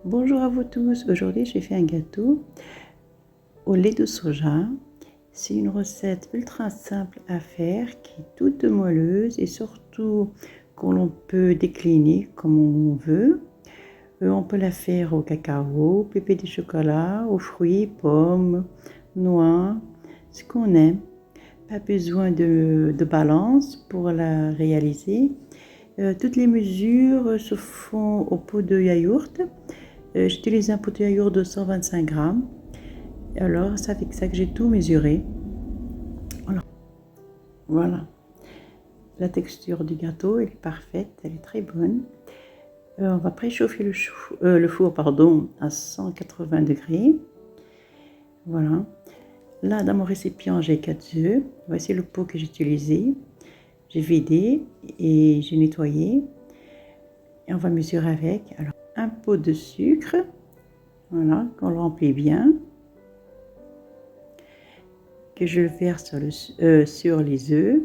Bonjour à vous tous, aujourd'hui j'ai fait un gâteau au lait de soja. C'est une recette ultra simple à faire qui est toute moelleuse et surtout que l'on peut décliner comme on veut. On peut la faire au cacao, pépé de chocolat, aux fruits, pommes, noix, ce qu'on aime. Pas besoin de balance pour la réaliser. Toutes les mesures se font au pot de yaourt. J'utilise un pot de yaourt de 125 grammes. Alors, c'est avec ça que j'ai tout mesuré. Alors, voilà. La texture du gâteau, elle est parfaite, elle est très bonne. On va préchauffer le four pardon, à 180 degrés. Voilà. Là, dans mon récipient, j'ai 4 œufs. Voici le pot que j'ai utilisé. J'ai vidé et j'ai nettoyé. Et on va mesurer avec. Alors, un pot de sucre. Voilà, qu'on le remplit bien. Que je verse sur les œufs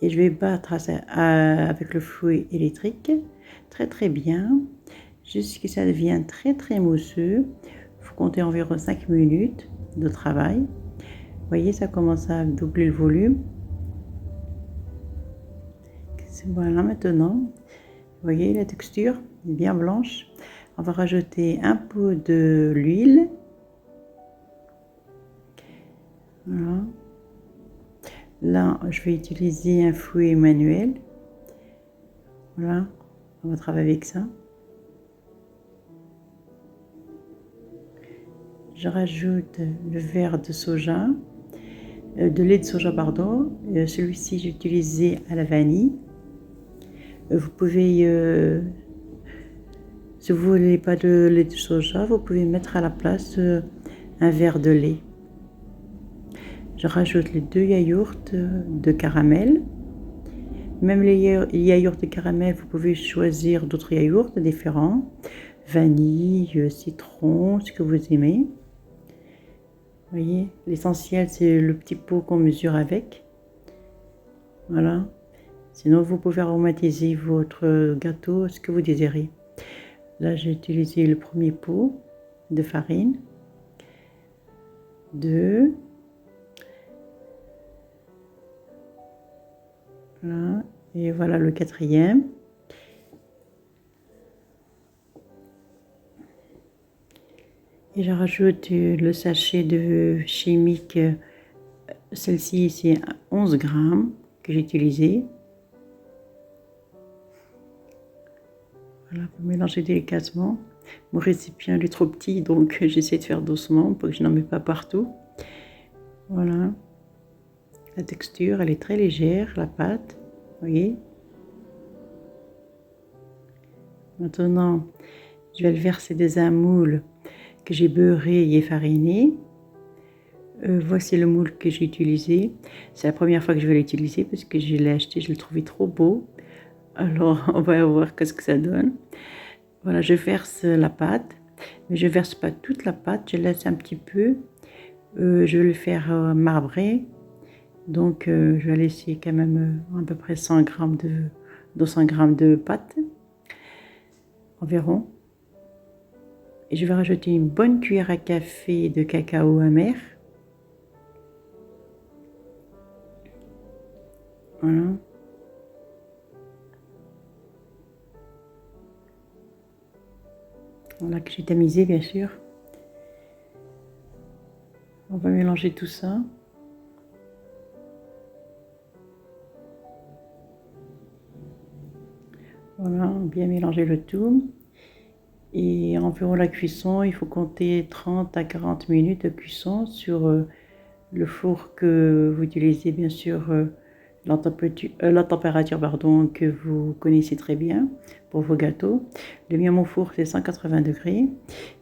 et je vais battre avec le fouet électrique très bien jusqu'à ce que ça devienne très mousseux. Il faut compter environ 5 minutes de travail. Vous voyez, ça commence à doubler le volume. Voilà, maintenant, vous voyez la texture est bien blanche. On va rajouter un peu de l'huile. Voilà. Là, je vais utiliser un fouet manuel. Voilà, on va travailler avec ça. Je rajoute le verre de soja, de lait de soja, pardon. Celui-ci, j'ai utilisé à la vanille. Vous pouvez, si vous ne voulez pas de lait de soja, vous pouvez mettre à la place un verre de lait. Je rajoute les 2 yaourts de caramel. Même les yaourts de caramel, vous pouvez choisir d'autres yaourts différents. Vanille, citron, ce que vous aimez. Vous voyez, l'essentiel, c'est le petit pot qu'on mesure avec. Voilà. Sinon, vous pouvez aromatiser votre gâteau, ce que vous désirez. Là, j'ai utilisé le premier pot de farine. 2. Voilà. Et voilà le 4e. Et je rajoute le sachet de chimique. Celle-ci, c'est 11 grammes que j'ai utilisé. Voilà, pour mélanger délicatement. Mon récipient est trop petit, donc j'essaie de faire doucement pour que je n'en mette pas partout. Voilà. La texture, elle est très légère, la pâte. Vous voyez. Maintenant, je vais le verser dans un moule que j'ai beurré et fariné. Voici le moule que j'ai utilisé. C'est la première fois que je vais l'utiliser parce que je l'ai acheté, je le trouvais trop beau. Alors, on va voir ce que ça donne. Voilà, je verse la pâte, mais je verse pas toute la pâte, je laisse un petit peu. Je vais le faire marbrer. Donc, je vais laisser quand même à peu près 100 grammes 200 grammes de pâte environ. Et je vais rajouter une bonne cuillère à café de cacao amer. Voilà. Voilà, que j'ai tamisé bien sûr. On va mélanger tout ça. Voilà, bien mélanger le tout. Et environ la cuisson, il faut compter 30 à 40 minutes de cuisson sur le four que vous utilisez, bien sûr, la température pardon, que vous connaissez très bien pour vos gâteaux. Le mien, mon four, c'est 180 degrés.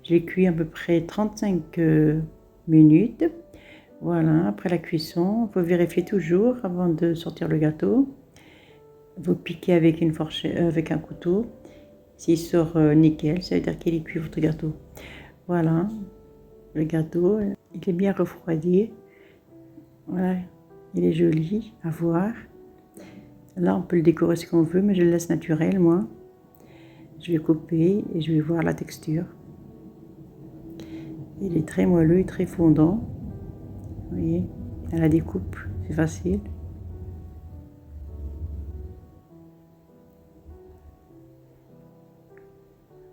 J'ai cuit à peu près 35 minutes. Voilà, après la cuisson, vous vérifiez toujours avant de sortir le gâteau. Vous piquez avec une fourchette, avec un couteau. S'il sort nickel, ça veut dire qu'il est cuit votre gâteau. Voilà, le gâteau, il est bien refroidi. Voilà, il est joli à voir. Là, on peut le décorer ce qu'on veut, mais je le laisse naturel, moi. Je vais couper et je vais voir la texture. Il est très moelleux et très fondant. Vous voyez, à la découpe, c'est facile.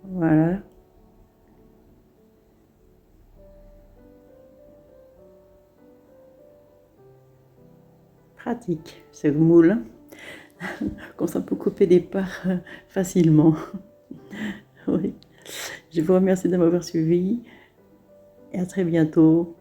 Voilà. Pratique ce moule. Comme ça, on peut couper des parts facilement. Oui. Je vous remercie de m'avoir suivi et à très bientôt.